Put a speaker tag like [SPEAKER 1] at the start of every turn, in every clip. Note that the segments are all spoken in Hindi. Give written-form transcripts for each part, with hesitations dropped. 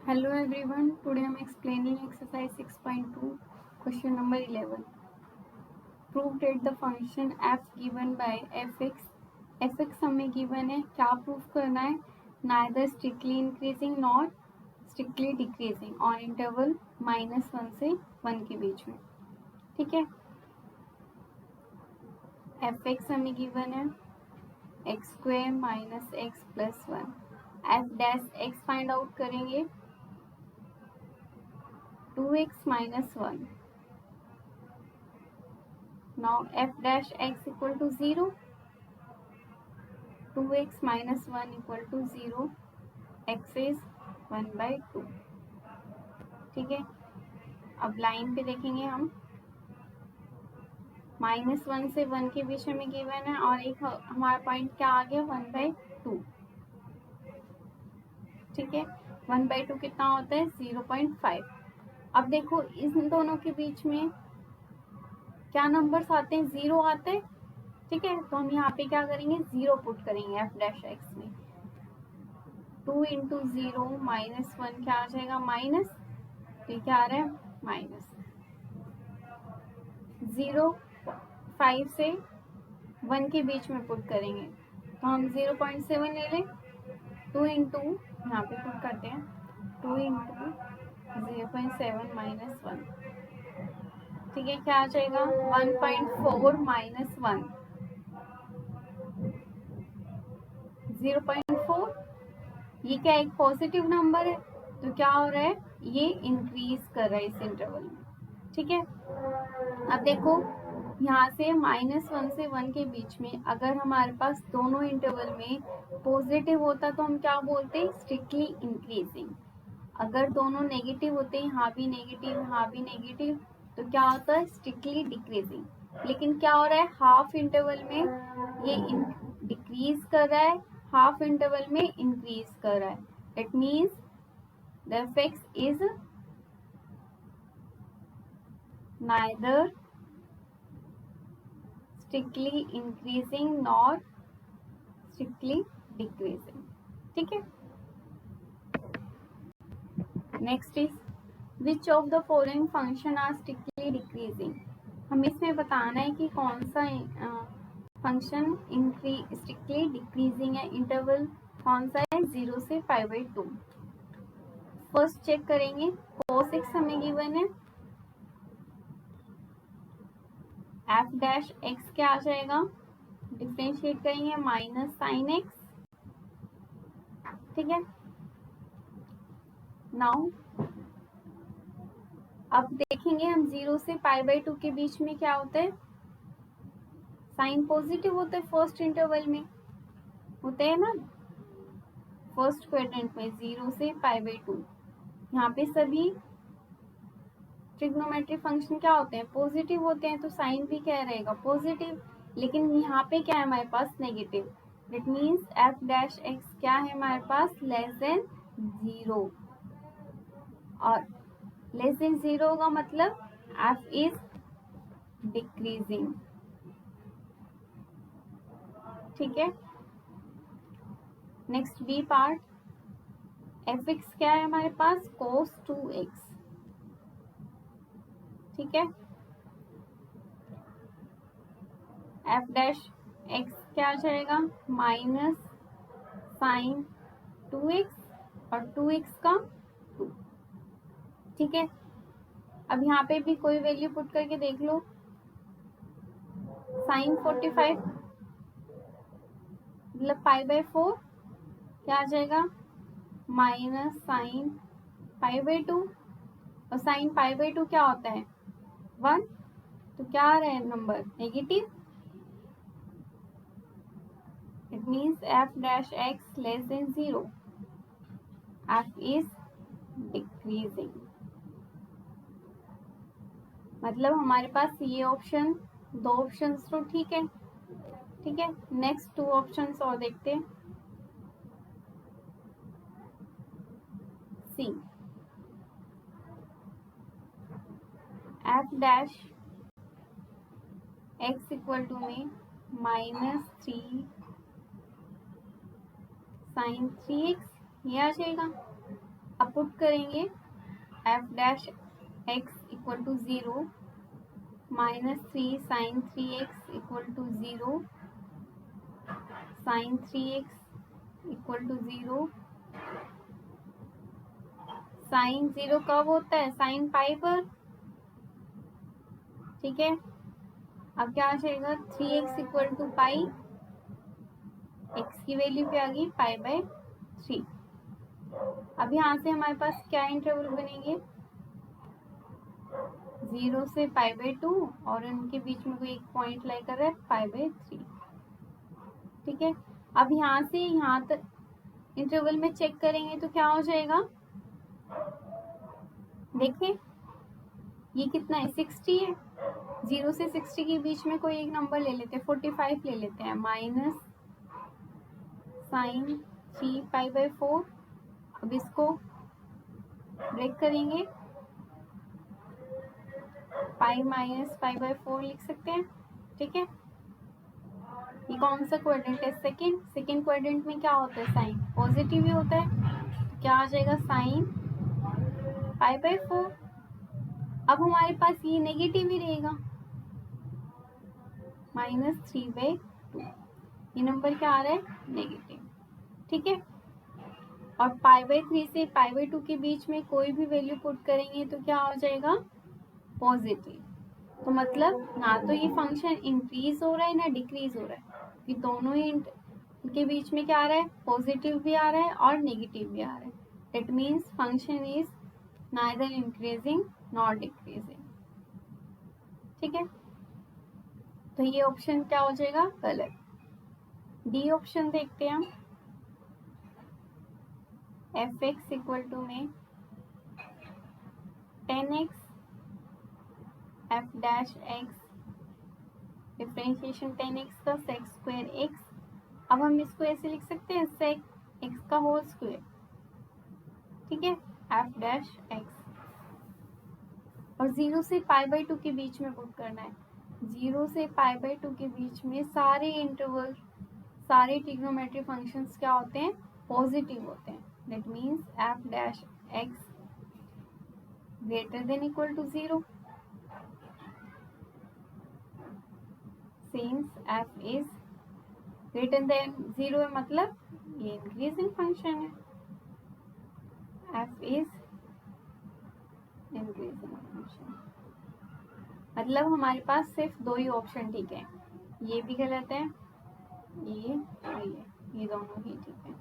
[SPEAKER 1] Hello everyone, today I am explaining exercise 6.2 question number 11. Prove that the function f given by fx हमें given है, क्या prove करना है? Neither strictly increasing nor strictly decreasing on interval -1 से 1 के बीच में. ठीक है, fx हमें given है x² - x + 1. f dash x find out करेंगे 2x - 1. Now f dash x equal to 0, 2x - 1 equal to 0, x is 1/2. ठीक है, अब लाइन पे देखेंगे हम -1 से 1 के बीच में गिवन है और एक हमारा पॉइंट क्या आ गया 1/2. ठीक है, 1/2 कितना होता है 0.5. अब देखो इन दोनों के बीच में क्या नंबर्स आते हैं, 0 आते हैं. ठीक है, तो हम यहाँ पे क्या करेंगे 0 पुट करेंगे f डैश x में. 2 × 0 -1 क्या आ जाएगा माइनस, तो क्या आ रहा है माइनस 0. 5 से 1 के बीच में पुट करेंगे तो हम 0.7 ले लें. 2 इंटू यहाँ पे पुट करते हैं 2 × 0.7 - 1. ठीक है, क्या आ जाएगा 1.4 - 1. 0.4 ये क्या एक पॉजिटिव नंबर है, तो क्या हो रहा है ये इंक्रीज कर रहा है इस इंटरवल में. ठीक है, अब देखो यहाँ से -1 से 1 के बीच में अगर हमारे पास दोनों इंटरवल में पॉजिटिव होता तो हम क्या बोलते हैं स्ट्रिक्टली इंक्रीजिंग. अगर दोनों नेगेटिव होते हैं, यहाँ भी नेगेटिव यहाँ भी नेगेटिव, तो क्या होता है स्ट्रिक्टली डिक्रीजिंग. लेकिन क्या हो रहा है हाफ इंटरवल में ये डिक्रीज कर रहा है, हाफ इंटरवल में इंक्रीज कर रहा है. It means the effect is neither strictly increasing nor strictly decreasing. ठीक है, next is which of the following function are strictly decreasing. हमें इसमें बताना है कि कौन सा फंक्शन स्ट्रिक्टली डिक्रीजिंग है. इंटरवल कौन सा है 0 से 5/2. फर्स्ट चेक करेंगे cos x हमें गिवन है, f डैश x क्या आ जाएगा, डिफरेंशिएट करेंगे -sin x. ठीक है, नाउ अब देखेंगे हम 0 से π/2 के बीच में क्या होता है साइन पॉजिटिव होता है. फर्स्ट इंटरवल में होते हैं ना, फर्स्ट क्वाड्रेंट में 0 से π/2. यहाँ पे सभी ट्रिग्नोमेट्रिक फंक्शन क्या होते हैं पॉजिटिव होते हैं, तो साइन भी क्या रहेगा पॉजिटिव. लेकिन यहाँ पे क्या है हमारे पास negative. That means f dash x क्या है हमारे पास <0, और <0 का मतलब f इज डिक्रीजिंग. ठीक है, नेक्स्ट बी पार्ट, fx क्या है हमारे पास cos 2x. ठीक है, f डैश x क्या आ जाएगा -sin 2x और 2x का 2. ठीक है, अब यहाँ पे भी कोई वैल्यू पुट करके देख लो. sin 45 मतलब π/4 क्या आ जाएगा -sin π/2, और sin π/2 क्या होता है 1, तो क्या आ रहा है number negative. It means f dash x <0, f is decreasing. मतलब हमारे पास ये ऑप्शन दो ऑप्शंस तो ठीक है. ठीक है, नेक्स्ट 2 ऑप्शंस और देखते हैं. C f dash x equal to में -3 sin 3x ये आ जाएगा. अब पुट करेंगे f dash x equal to 0, -3 sin 3x equal to 0, sin 3x equal to 0। Sine 0 कब होता है? साइन पाई पर, ठीक है। अब क्या आ जाएगा? 3x equal to pi, x की वैल्यू पे आ गई पाई बाय 3। अब यहाँ से हमारे पास क्या इंटरवल बनेंगे? 0 से पाई बाय 2 और इनके बीच में कोई एक पॉइंट लाई कर रहा है पाई बाय 3, ठीक है। अब यहाँ से यहाँ तक इंटरवल में चेक करेंगे तो क्या हो जाएगा? देखिए ये कितना है? 60 है। 0 से 60 के बीच में कोई एक नंबर ले लेते हैं, 45 ले लेते हैं, माइनस साइन 3 पाई बाय 4। अब इसको ब्रेक करेंगे, पाई माइनस पाई बाय 4 लिख सकते हैं, ठीक है। ये कौन सा क्वाड्रेंट है? सेकंड। सेकंड क्वाड्रेंट में क्या होता है? साइन पॉजिटिव ही होता है, तो क्या आ जाएगा? Sine pi by 4। अब हमारे पास ये नेगेटिव ही रहेगा, -3/2। ये नंबर क्या आ रहा है? नेगेटिव, ठीक है। और पाई बाय 3 से पाई बाय 2 के बीच में कोई भी वैल्यू पुट करेंगे तो क्या हो जाएगा? पॉजिटिव। तो मतलब ना तो ये फंक्शन इंक्रीज हो रहा है ना डिक्रीज हो रहा है, ये दोनों ही के बीच में क्या आ रहा है? पॉजिटिव भी आ रहा है और नेगेटिव भी आ रहा है। It means function is neither increasing not decreasing, ठीक है। तो ये ऑप्शन क्या हो जाएगा? गलत। डी ऑप्शन देखते हैं हम। एफ एक्स इक्वल टू में 10x F dash x differentiation 10x का सेक स्क्वायर x। अब हम इसको ऐसे लिख सकते हैं सेक x का होल स्क्वायर, ठीक है, एफ डैश एक्स। और 0 से पाई बाय 2 के बीच में पुट करना है। 0 से पाई बाय 2 के बीच में सारे इंटरवल, सारे ट्रिग्नोमेट्री फंक्शंस क्या होते हैं? पॉजिटिव होते हैं। That means f dash x greater than equal to 0, since f is greater than 0 है, मतलब ये इंक्रीजिंग फंक्शन है। एफ इज इंक्रीजिंग फंक्शन, मतलब हमारे पास सिर्फ दो ही ऑप्शन ठीक है, ये भी गलत है, ये और ये दोनों ही ठीक है।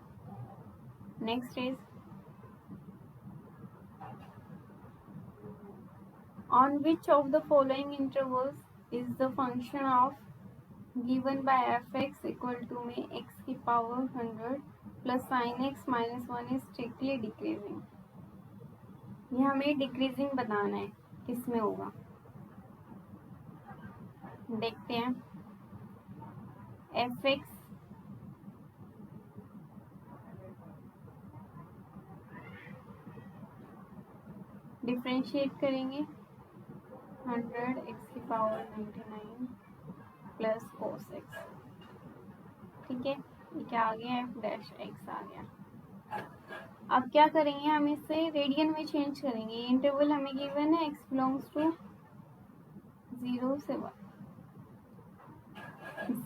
[SPEAKER 1] Next is on which of the following intervals is the function of given by fx equal to में x की power 100 plus sin x minus 1 is strictly decreasing। ये हमें डिक्रीजिंग बताना है, किस में होगा देखते हैं। fx डिफ्रेंशिएट करेंगे 100 x की पावर 99 प्लस cos x, ठीक है। ये क्या आ गया? एफ डैश एक्स आ गया। अब क्या करेंगे? हम इसे रेडियन में चेंज करेंगे। इंटरवल हमें गिवन है x बिलोंग्स टू 0 से 1।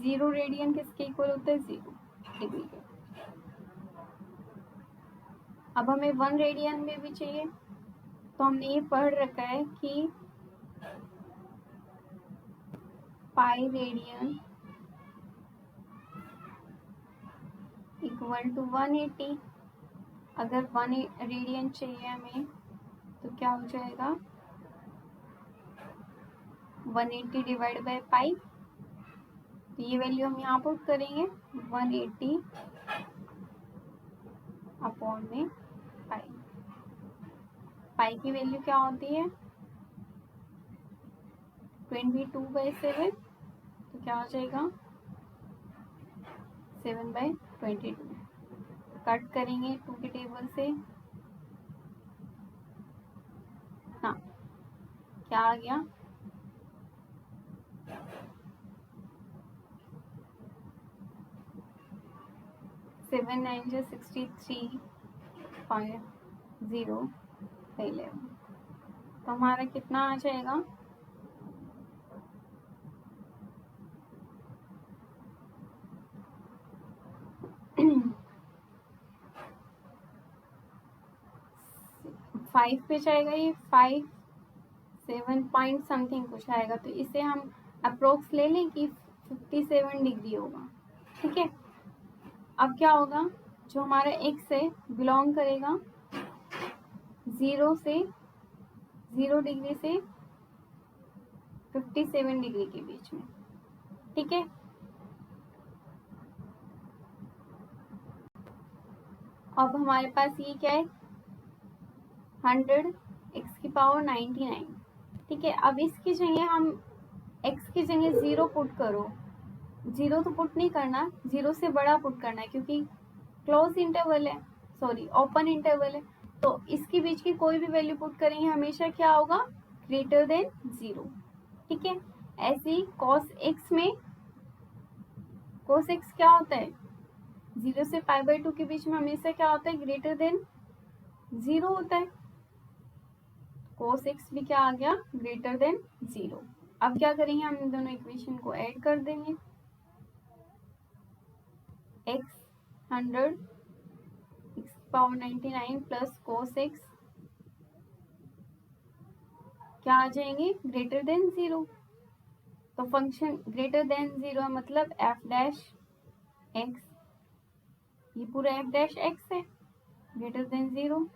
[SPEAKER 1] 0 रेडियन किसके इक्वल होता है? 0 डिग्री के। अब हमें 1 रेडियन में भी चाहिए, तो हमने ये पढ़ रखा है कि पाई रेडियन इक्वल टू 180। अगर 1 रेडियन चाहिए हमें तो क्या हो जाएगा? 180 डिवाइड बाय पाई, तो ये वैल्यू हम यहाँ पुट करेंगे 180 अपॉन में पाई। पाई की वैल्यू क्या होती है? 22/7, तो क्या हो जाएगा? 7/22। कट करेंगे 2 के टेबल से, हाँ क्या आ गया? 7 9 63 0 11। तो हमारा कितना आ जाएगा? फाइव पे जाएगा, ये 5 7 पॉइंट समथिंग कुछ आएगा, तो इसे हम अप्रोक्स ले लें कि 57 डिग्री होगा। ठीक है, अब क्या होगा, जो हमारा x है बिलोंग करेगा 0 डिग्री से 57 डिग्री के बीच में। ठीक है, अब हमारे पास ये क्या है, 100 x की पावर 99। ठीक है, अब इसकी जगह हम x की जगह 0 पुट करो। 0 तो पुट नहीं करना, 0 से बड़ा पुट करना है, क्योंकि क्लोज इंटरवल है, सॉरी ओपन इंटरवल है, तो इसके बीच की कोई भी वैल्यू पुट करेंगे हमेशा क्या होगा, ग्रेटर देन 0। ठीक है, ऐसे ही cos x में, cos x क्या होता है, 0 से π/2 के बीच में हमेशा क्या होता है, ग्रेटर देन 0 होता है। cos x भी क्या आ गया, ग्रेटर देन 0। अब क्या करेंगे, हम इन दोनों इक्वेशन को ऐड कर देंगे। x 100 x power 99 plus cos x क्या आ जाएंगे, ग्रेटर देन 0। तो फंक्शन ग्रेटर देन 0 मतलब f डैश x, ये पूरा f डैश x है, greater than 0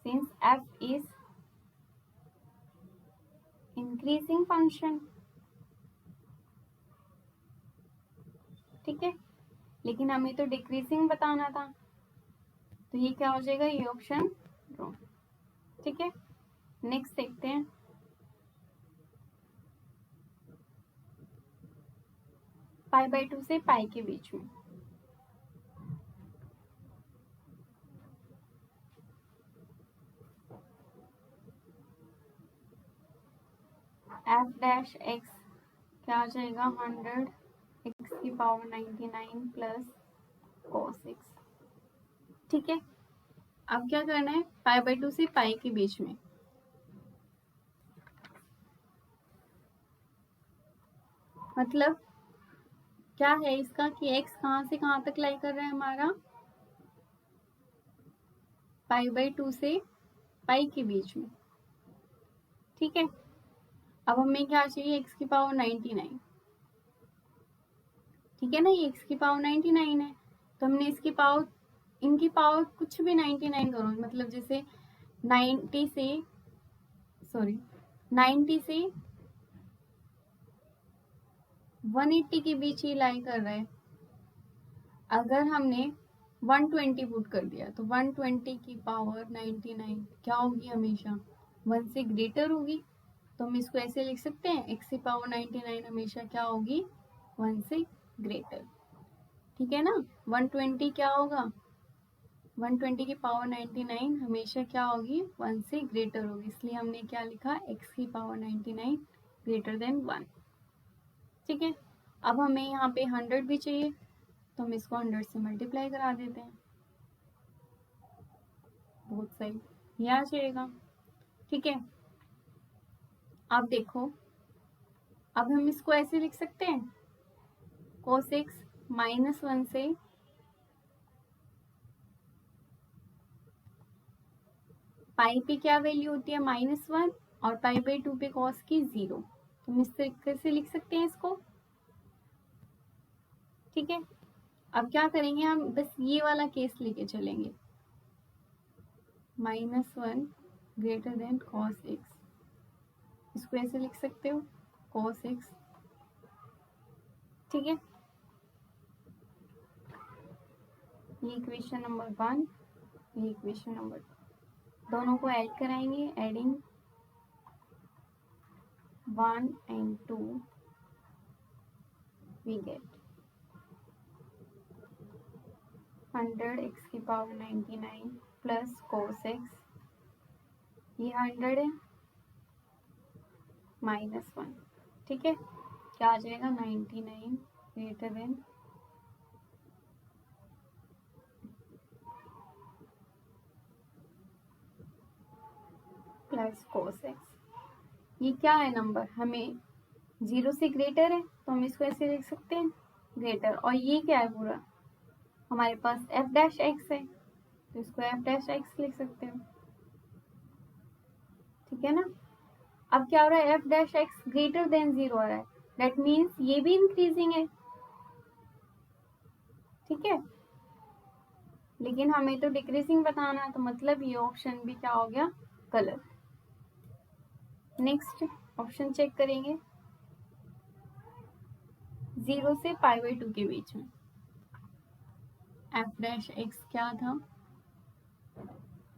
[SPEAKER 1] since f is increasing function. ठीक है, लेकिन हमें तो डिक्रीजिंग बताना था, तो ये क्या हो जाएगा, ये ऑप्शन रॉन्ग। ठीक है, नेक्स्ट देखते हैं। π/2 से पाई के बीच में, f डैश x क्या आ जाएगा, 100 x की पावर 99 प्लस cos x। ठीक है, अब क्या करना है, π/2 से पाई के बीच में, मतलब क्या है इसका कि x कहाँ से कहाँ तक लाई कर रहा है हमारा, π/2 से पाई के बीच में। ठीक है, अब हमें क्या चाहिए, x की पावर 99। ठीक है ना, ये x की पावर 99 है, तो हमने इसकी पावर, इनकी पावर कुछ भी 99 करो, मतलब जैसे 90 से 180 के बीच ही लाई कर रहा है। अगर हमने 120 पुट कर दिया तो 120 की पावर 99 क्या होगी, हमेशा 1 से ग्रेटर होगी। तो हम इसको ऐसे लिख सकते हैं, x की पावर 99 हमेशा क्या होगी, 1 से ग्रेटर। ठीक है ना, 120 क्या होगा, 120 की पावर 99 हमेशा क्या होगी, 1 से ग्रेटर होगी, इसलिए हमने क्या लिखा, x की पावर 99 ग्रेटर देन 1। ठीक है, अब हमें यहाँ पे 100 भी चाहिए, तो हम इसको 100 से मल्टीप्लाई करा देते हैं, बहुत सही, ये आ जाएगा। ठीक है, अब देखो, अब हम इसको ऐसे लिख सकते हैं, cos x -1 से पाई पे क्या वैल्यू होती है, -1, और π/2 पे cos की 0, तो हम इस तरीके से लिख सकते हैं इसको। ठीक है, अब क्या करेंगे, हम बस ये वाला केस लेके चलेंगे, -1 ग्रेटर देन cos x, इसको ऐसे लिख सकते हो, cos x। ठीक है, ये इक्वेशन नंबर 1, ये इक्वेशन नंबर 2, दोनों को ऐड कराएंगे, adding 1 and 2 we get 100 x की पावर 99 प्लस cos x, ये 100 है -1। ठीक है, क्या आ जाएगा, 99 greater than, plus cos x। ये क्या है नंबर, हमें 0 से ग्रेटर है तो हम इसको ऐसे लिख सकते हैं ग्रेटर, और ये क्या है पूरा हमारे पास f डैश x है तो इसको f डैश x लिख सकते हो, ठीक है ना। अब क्या हो रहा है, f dash x greater than 0 आ रहा है, दैट मीन्स ये भी इंक्रीजिंग है, ठीक है। लेकिन हमें तो डिक्रीजिंग बताना है, तो मतलब ये ऑप्शन भी क्या हो गया, गलत। नेक्स्ट ऑप्शन चेक करेंगे, 0 से π/2 के बीच में f डैश x क्या था,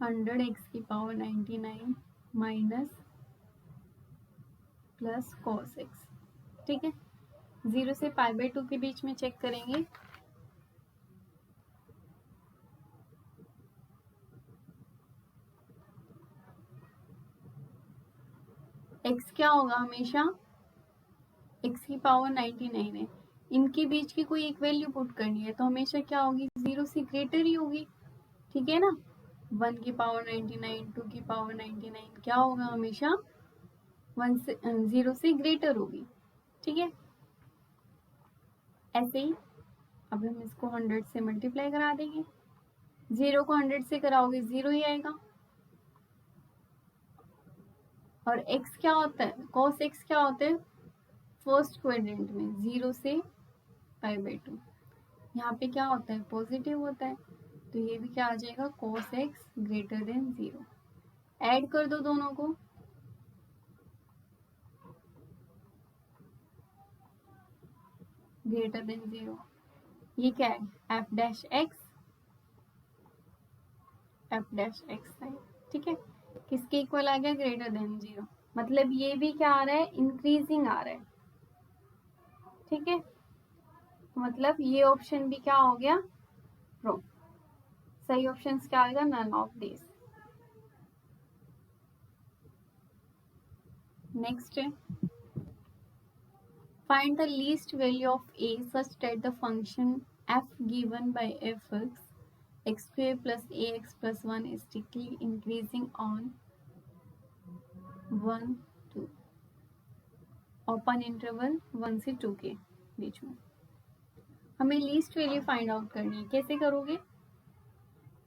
[SPEAKER 1] 100x⁻99 minus plus cos x, ठीक है। 0 से π/2 के बीच में चेक करेंगे, x क्या होगा, हमेशा x⁻99 है, इनके बीच की कोई एक वैल्यू पुट करनी है तो हमेशा क्या होगी, 0 से ग्रेटर ही होगी, ठीक है ना। 1⁻99 2⁻99 क्या होगा, हमेशा 0 से ग्रेटर होगी, ठीक है। ऐसे ही अब हम इसको 100 से मल्टीप्लाई करा देंगे, 0 को 100 से कराओगे 0 ही आएगा, और x क्या होता है, cos x क्या होता है, फर्स्ट क्वाड्रेंट में 0 से π/2, यहाँ पे क्या होता है, पॉजिटिव होता है, तो ये भी क्या आ जाएगा, cos x greater than 0। Add कर दो दोनों को, ग्रेटर देन 0, ये क्या है, f डैश x है, ठीक है। किसके इक्वल आ गया, ग्रेटर देन 0, मतलब ये भी क्या आ रहा है, इंक्रीजिंग आ रहा है, ठीक है। मतलब ये ऑप्शन भी क्या हो गया, रॉन्ग। सही ऑप्शन क्या आएगा, नन ऑफ दिस। नेक्स्ट है, find the least value of a such that the function f given by fx x square plus ax plus 1 is strictly increasing on 1 2 open interval 1 से 2 के बीच में। हमें लीस्ट वैल्यू फाइंड आउट करनी है, कैसे करोगे,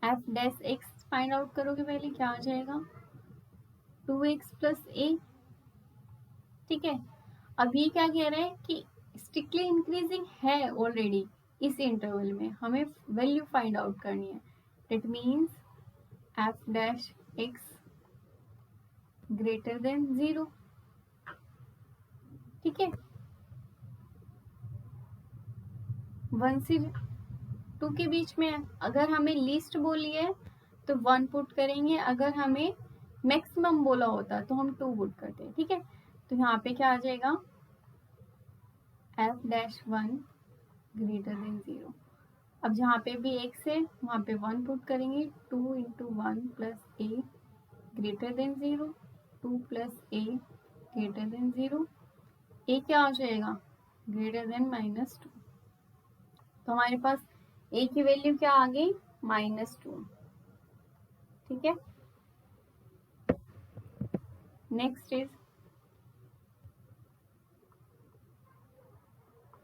[SPEAKER 1] f dash x find out करोगे, पहले क्या आ जाएगा, 2x प्लस a, ठीक है। अब ये क्या कह रहा है कि स्ट्रिक्टली इंक्रीजिंग है ऑलरेडी इस इंटरवल में, हमें वैल्यू फाइंड आउट करनी है, that means f dash x greater than 0, ठीक है। 1 से 2 के बीच में है, अगर हमें लीस्ट बोली है तो 1 पुट करेंगे, अगर हमें मैक्सिमम बोला होता तो हम 2 पुट करते, ठीक है। तो यहाँ पे क्या आ जाएगा, f डैश 1 ग्रेटर देन 0। अब जहाँ पे भी x है वहाँ पे 1 पुट करेंगे, 2 × 1 plus a greater than 0, 2 plus a greater than 0, a क्या हो जाएगा, ग्रेटर देन -2, तो हमारे पास a की वैल्यू क्या आ गई, -2, ठीक है। Next is,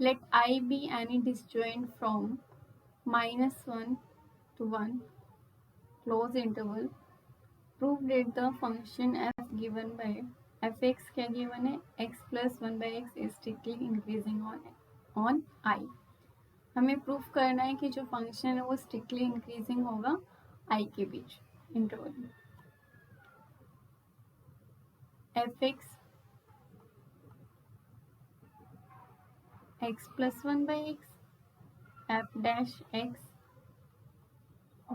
[SPEAKER 1] let I be any disjoint from -1 to 1 close interval, prove that the function f given by fx क्या given है, x plus 1/x is strictly increasing on I। हमें प्रूफ करना है कि जो फंक्शन है वो स्ट्रिक्टली इंक्रीजिंग होगा I के बीच इंटरवल में। fx x plus 1/x, f dash x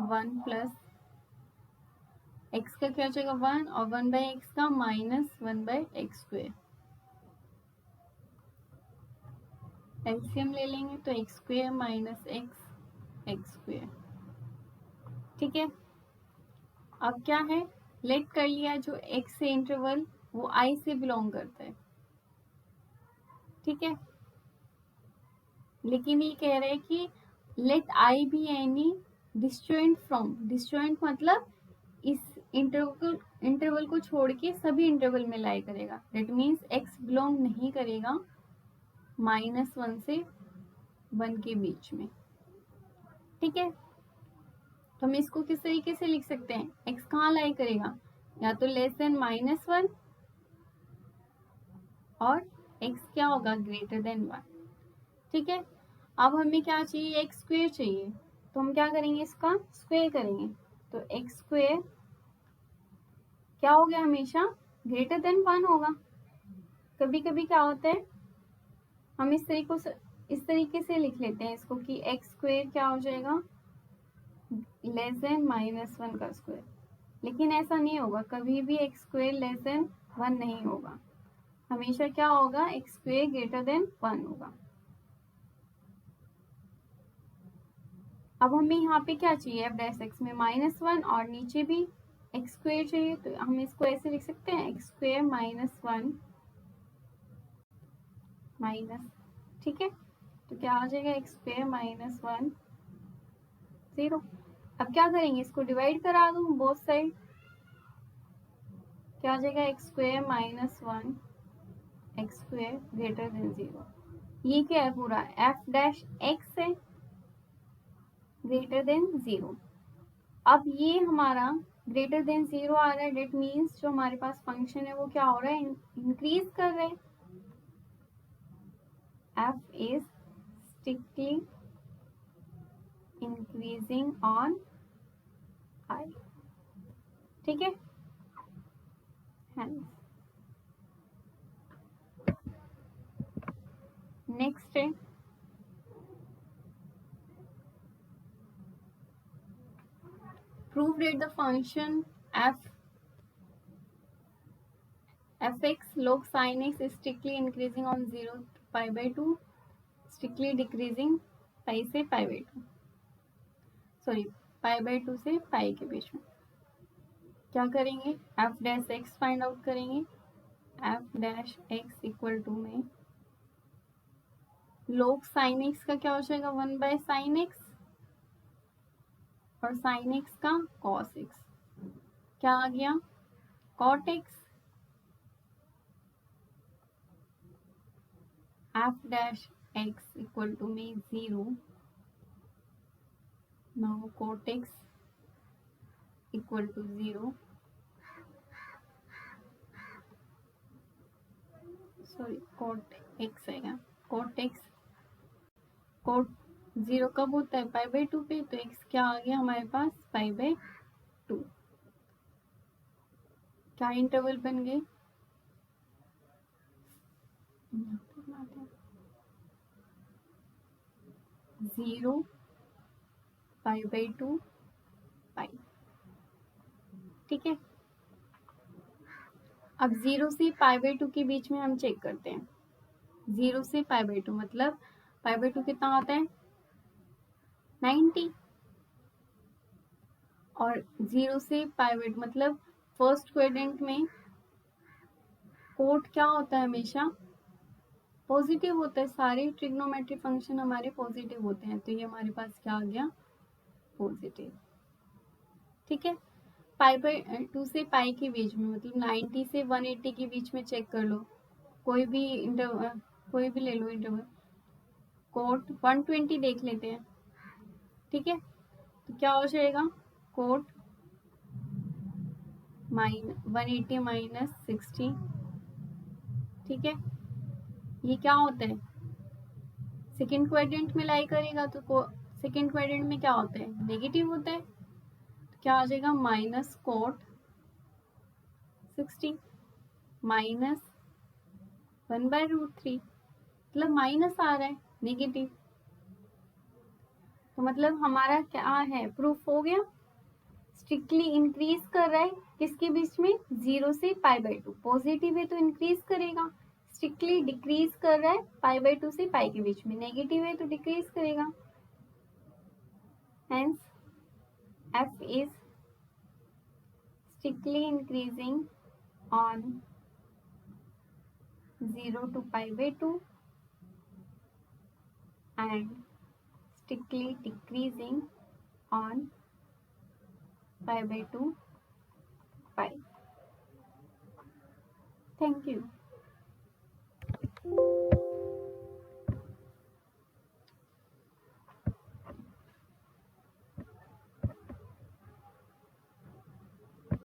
[SPEAKER 1] 1 plus x का क्या हो जाएगा 1, और 1/x का -1/x²। एलसीएम ले लेंगे तो x² माइनस x², ठीक है। अब क्या है, लेट कर लिया, जो x से इंटरवल वो I से बिलोंग करता है, ठीक है। लेकिन ये कह रहे हैं कि let I be any disjoint from, disjoint मतलब इस इंटरवल को छोड़ के सभी इंटरवल में लाई करेगा। दैट मीन्स x बिलोंग नहीं करेगा -1 से 1 के बीच में। ठीक है, तो हम इसको किस तरीके से लिख सकते हैं, x कहाँ लाई करेगा, या तो लेस देन -1 और x क्या होगा, ग्रेटर देन 1। ठीक है, अब हमें क्या चाहिए, x स्क्वेयर चाहिए, तो हम क्या करेंगे, इसका स्क्वेयर करेंगे। तो x स्क्वेयर क्या हो गया, हमेशा ग्रेटर देन 1 होगा। कभी कभी क्या होता है, हम इस तरीके से लिख लेते हैं इसको कि x स्क्वेयर क्या हो जाएगा, लेस देन -1 का स्क्वायर। लेकिन ऐसा नहीं होगा, कभी भी x स्क्वेयर लेस देन 1 नहीं होगा, हमेशा क्या होगा, x स्क्वेयर ग्रेटर देन 1 होगा। अब हमें यहाँ पे क्या चाहिए, f डैश x में -1 और नीचे भी x स्क्वेयर चाहिए, तो हम इसको ऐसे लिख सकते हैं, x स्क्वेयर -1 माइनस, ठीक है, तो क्या आ जाएगा, x स्क्वेयर -1 0। अब क्या करेंगे, इसको डिवाइड करा दूं बोथ साइड, क्या आ जाएगा, x square -1 x square greater than 0। ये क्या है, पूरा f डैश x है ग्रेटर देन 0। अब ये हमारा ग्रेटर देन 0 आ रहा है, डेट मीन्स जो हमारे पास फंक्शन है वो क्या हो रहा है, इंक्रीज कर रहा है। f is strictly increasing on I। ठीक है, नेक्स्ट है prove that the function fx log sin x is strictly increasing on 0 to pi/2, strictly decreasing pi से pi/2, सॉरी pi/2 से पाई के बीच में। क्या करेंगे, f dash x find out करेंगे। f dash x equal to में log sin x का क्या हो जाएगा, 1/sin x, और sin x का cos x, क्या आ गया, cot x। f dash x equal to में 0, now cot x equal to 0, sorry cot x आएगा, cot x, cot 0 कब होता है, pi/2 पे, तो x क्या आ गया हमारे पास, pi/2। क्या इंटरवल बन गए, 0 pi/2 पाई। ठीक है, अब 0 से pi/2 के बीच में हम चेक करते हैं। 0 से pi/2 मतलब pi/2 कितना होता है, 90, और 0 से pi/2 मतलब फर्स्ट क्वाड्रेंट में कोट क्या होता है, हमेशा पॉजिटिव होता है। सारे ट्रिग्नोमेट्रिक फंक्शन हमारे पॉजिटिव होते हैं, तो ये हमारे पास क्या आ गया, पॉजिटिव। ठीक है, pi/2 से पाई के बीच में मतलब 90 से 180 के बीच में चेक कर लो, कोई भी ले लो इंटरवल। कोट 120 देख लेते हैं। ठीक है, तो क्या हो जाएगा, कोट 180 माइनस 60। ठीक है, ये क्या होता है, सेकेंड क्वाड्रेंट में लाई करेगा, तो सेकेंड क्वाड्रेंट में क्या होता है, नेगेटिव होता है, तो क्या आ जाएगा, माइनस कोट 60 माइनस 1/√3, मतलब माइनस आ रहा है, नेगेटिव। तो मतलब हमारा क्या है, प्रूफ हो गया, स्ट्रिक्टली इंक्रीज कर रहा है किसके बीच में, 0 से pi/2। पॉजिटिव है तो इंक्रीज करेगा, स्ट्रिक्टली डिक्रीज कर रहा है pi/2 से पाई के बीच में, नेगेटिव है तो डिक्रीज करेगा। Hence f is strictly increasing on 0 to pi/2 and strictly decreasing on pi/2 पाए। Thank you.